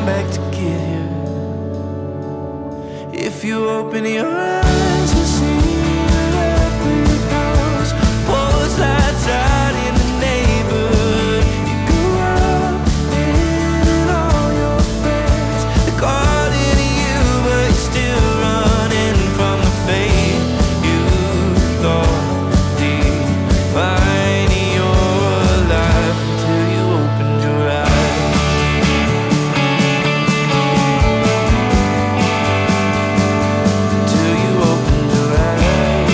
come back to get you. If you open your eyes and see every house, post lights out in the neighborhood. You grew up in all your friends, they're calling you, but you're still running from the fate you thought defining your life until you opened your eyes. Till you opened your eyes.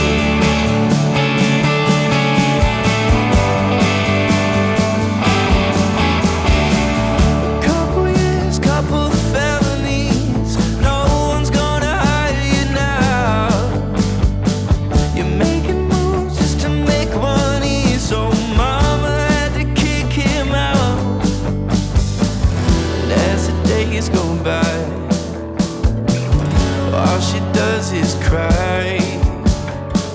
Couple years, couple of felonies, no one's gonna hire you now. You're making moves just to make money, so mama had to kick him out. And as the days go by, all she does is cry,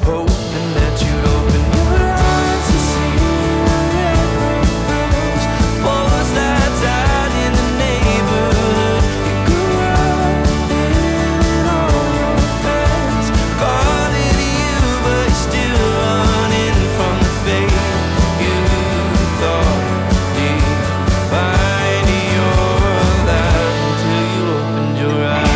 hoping that you'd open your eyes and see every house, post lights out in the neighborhood. You grew up in all your friends, calling you, but you're still running from the fate you thought defining your life until you opened your eyes.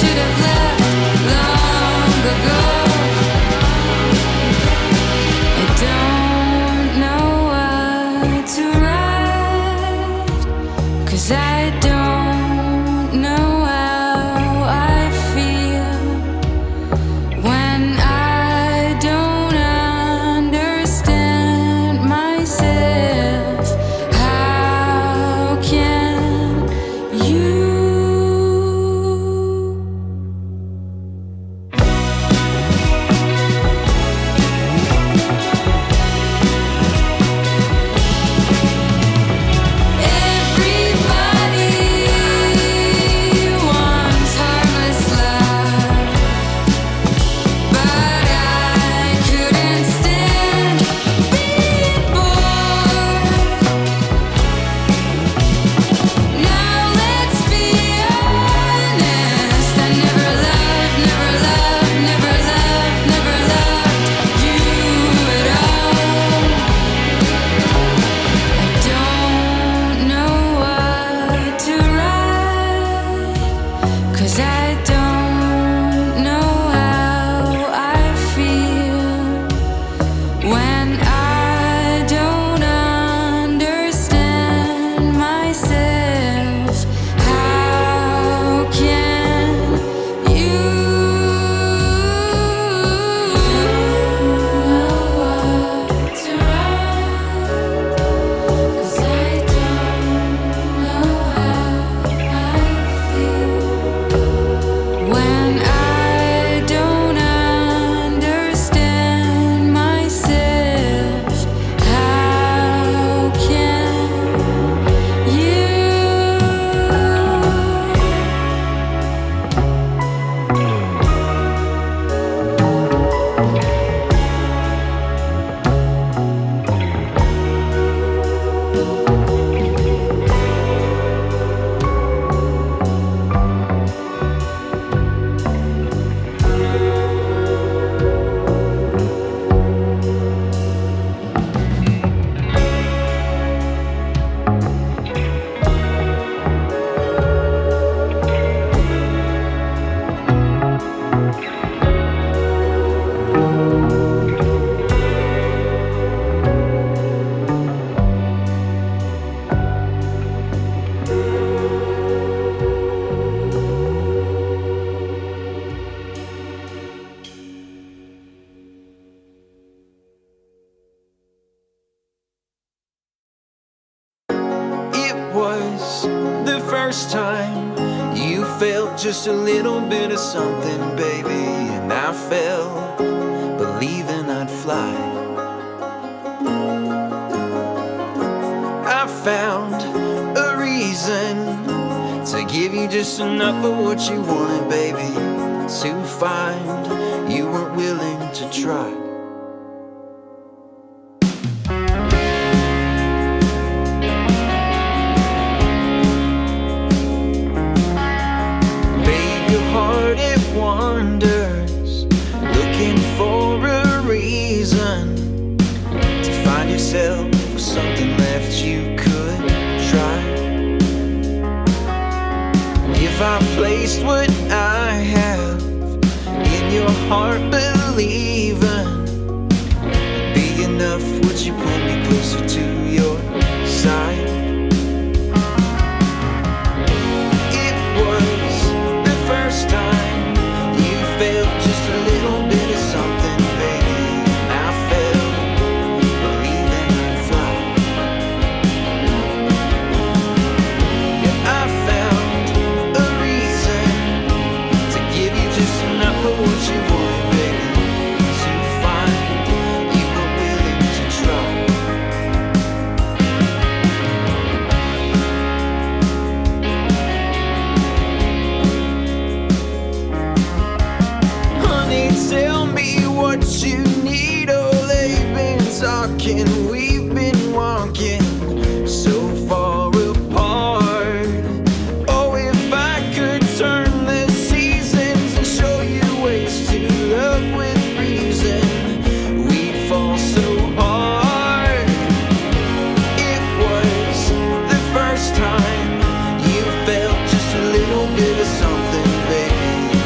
should have left long ago. I don't know what to write, 'cause I don't know how I feel when I don't understand myself. How can you? Everybody wants harmless love, but I couldn't stand being bored. Now let's be honest, I never loved, never loved, never loved, never loved you at all. I don't know what to write, 'cause I don't know how I feel when I don't understand myself. How can you? Know what to write, 'cause I don't know how I feel when I don't understand myself. How can you? It was the first time you felt just a little bit of something, baby, and I fell, believing I'd fly. I found a reason to give you just enough of what you wanted, baby, to find you weren't willing to try. Babe, your heart, it wanders, looking for a reason to find yourself with something left you could try. If I placed what I have in your heart, believing it'd be enough, would you pull me closer to your side? It was the first time you felt just a little bit of something, baby, and I fell, believing I'd fly. Yeah, I found a reason to give you just enough of what you wanted, baby, to find you were willing to try. Honey, tell me what you need. Oh, they've been talking, we've been walking so far apart. Oh, if I could turn the seasons and show you ways to love with reason, we'd fall so hard. It was the first time you felt just a little bit of something, baby,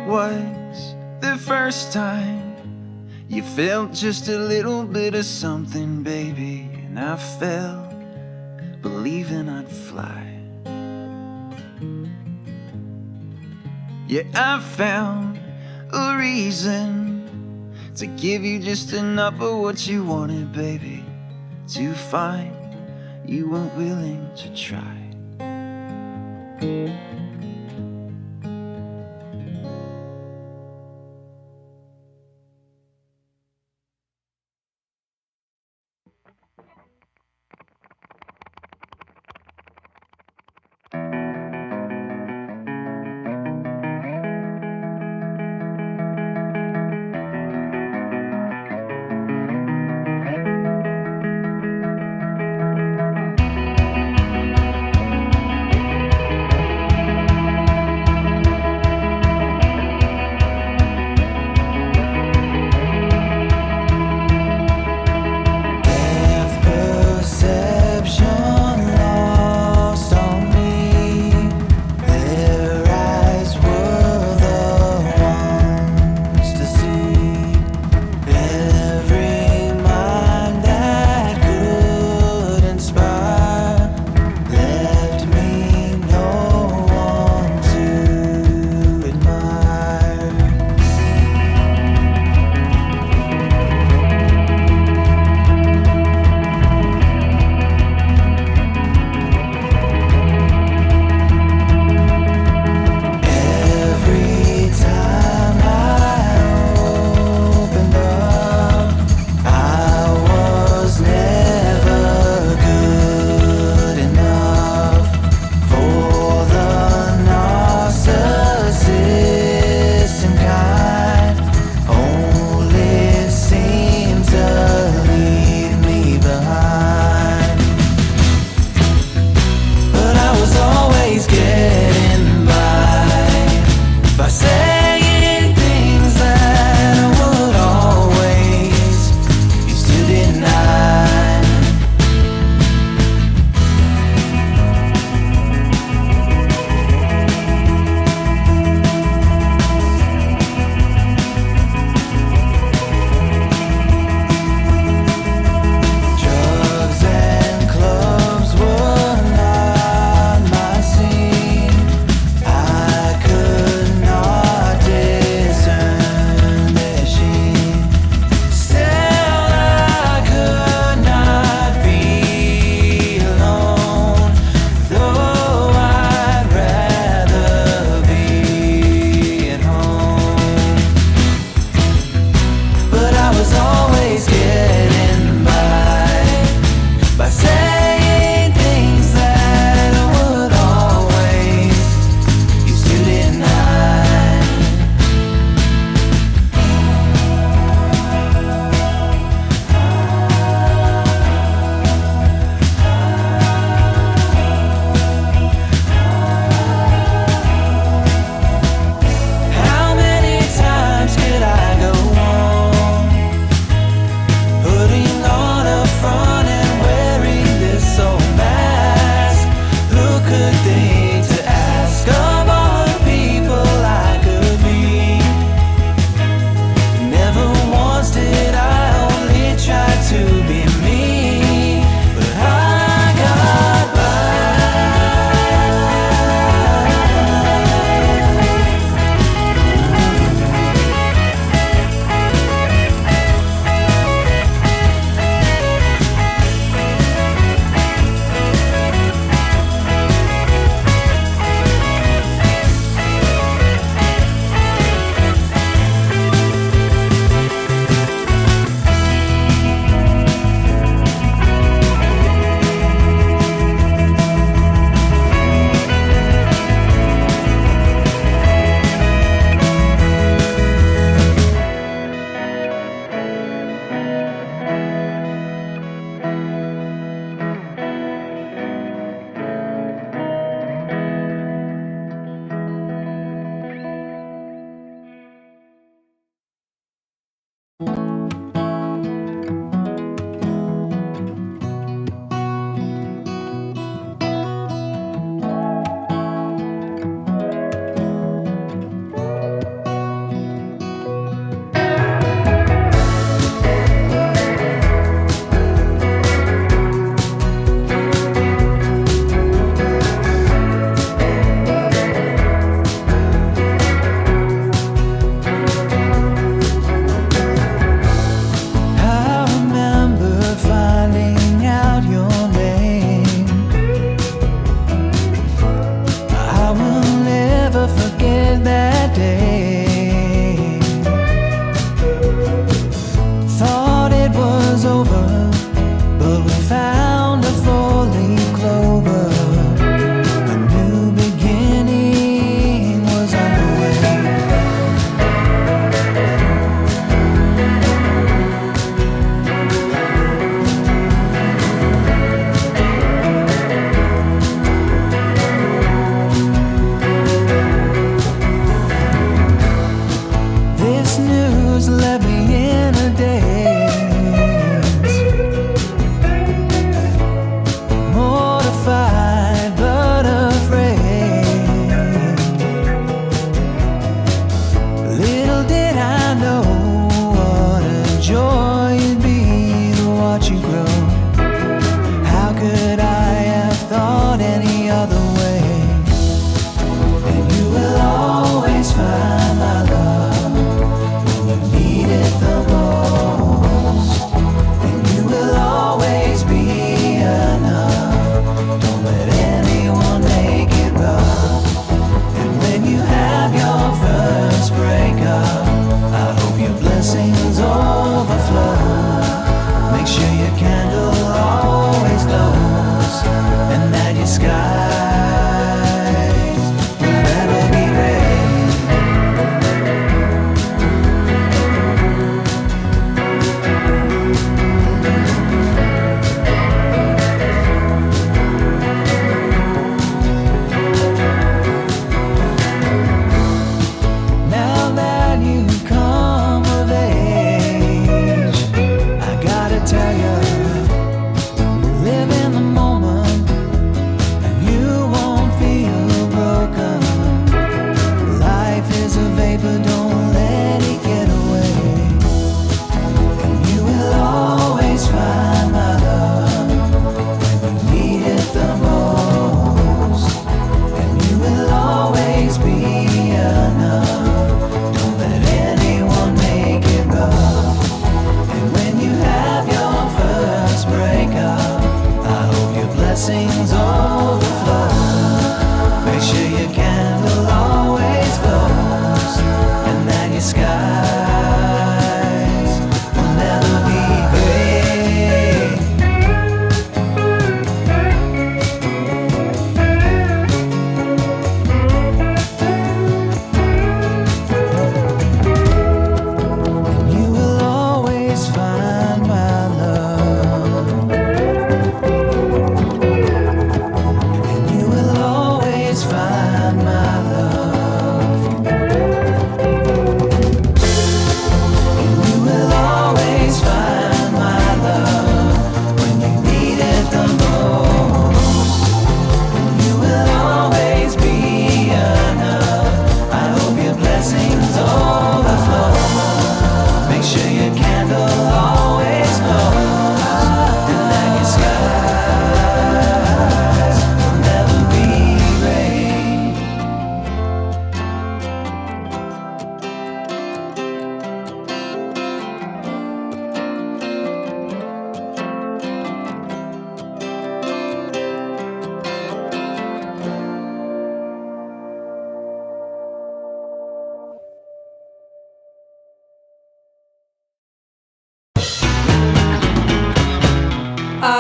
was the first time you felt just a little bit of something, baby? And I fell, believing I'd fly. Yeah, I found a reason to give you just enough of what you wanted, baby. To find you weren't willing to try.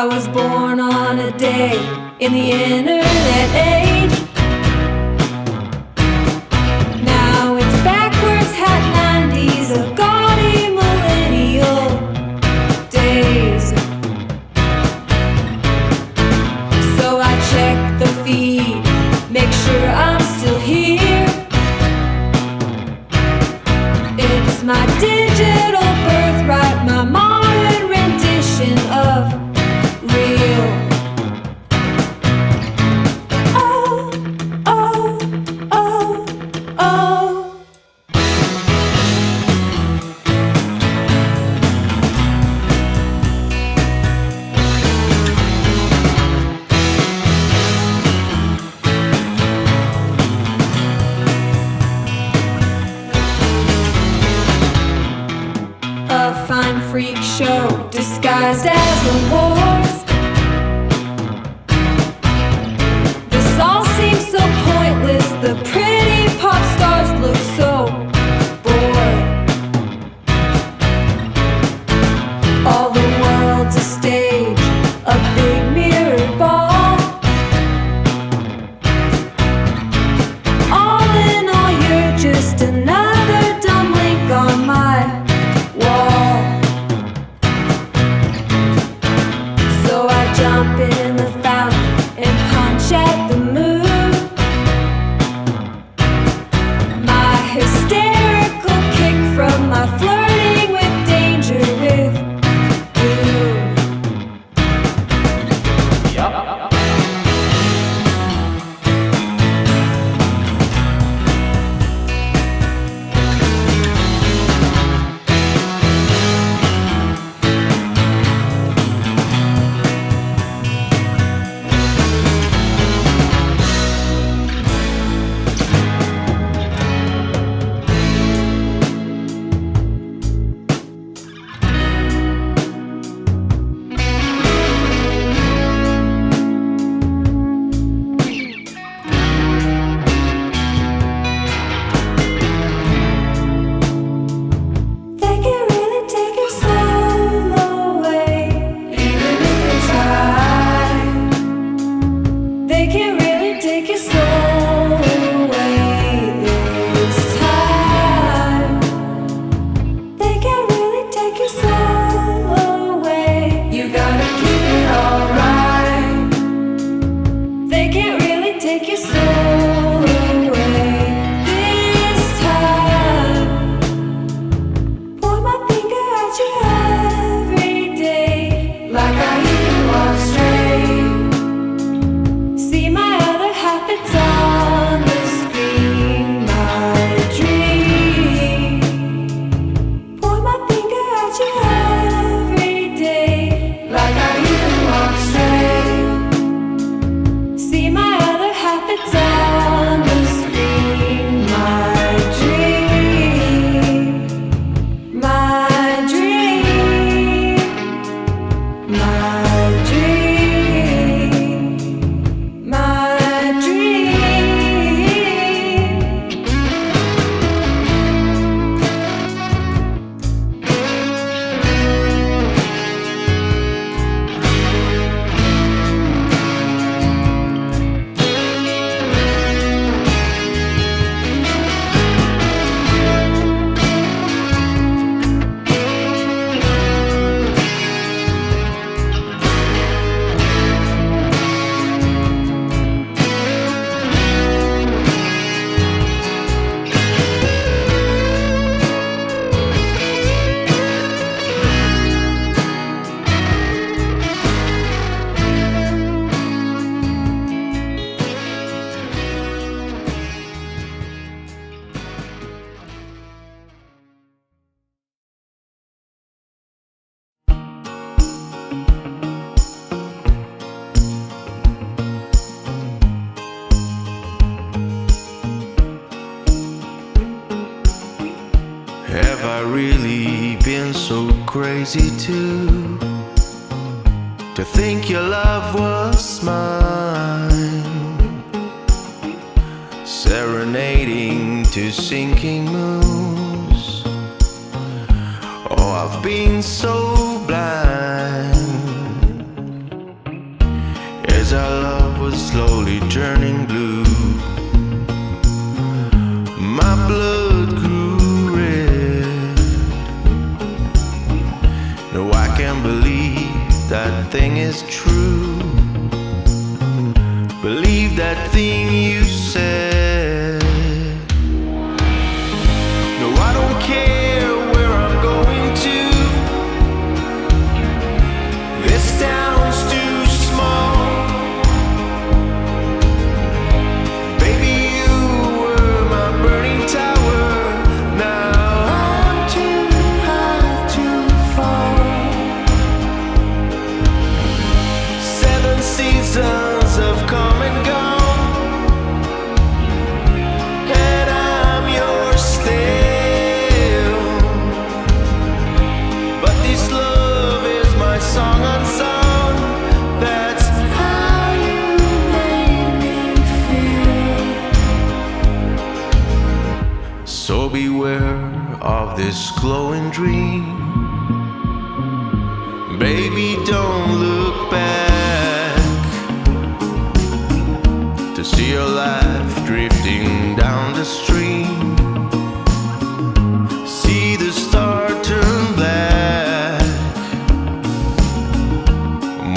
was born on a day in the internet age. Now it's backwards hat 90s, a gaudy millennial days. So I check the feed, make sure I'm still here. It's my digital birthright, my modern rendition of real. Oh, oh, oh, oh. A fine freak show disguised as awards. This all seems so pointless. The pretty pop stars look so bored. All the world's a stage, a big mirror ball. All in all, you're just another dumb link on my wall. So I jump in the fountain and punch at the moon. My hysterical kick from my flirting with danger with doom. They can really take your soul away, even if they try. They can really take your soul away this time. They can really take your soul away. You gotta keep it alright. They can't really take your soul away this time. Point my finger at you every day, like I even walk straight. See my other half, it's on the screen, my dream. Point my finger at you every day, like I even walk straight. See my other half, it's on the screen, my dream. My dream, my dream, my dream. Have I really been so crazy to think your love was mine? Serenading to sinking moons. Oh, I've been so blind. as our love was slowly turning blue. My blood grew red. No, I can't believe that thing is true. Believe that thing you said. No, I don't care where I'm going to. This town's too small. Baby, you were my burning tower. Now I'm too high to fall. 7 seasons have come and gone, and I'm yours still. But this love is my song unsung. That's how you made me feel. So beware of this glowing dream. Baby, don't look back to see your life drifting down the stream. See the star turn black.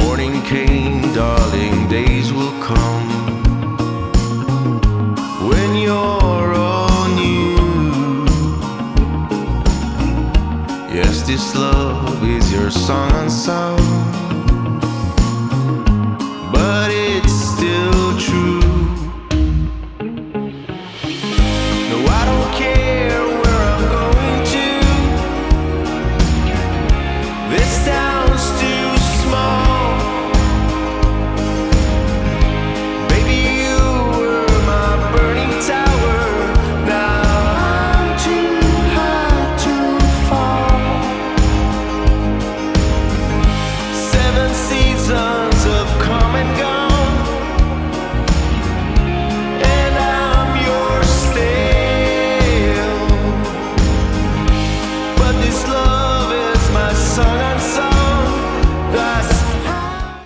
Morning came, darling, days will come when you're all new. Yes, this love is your song unsung.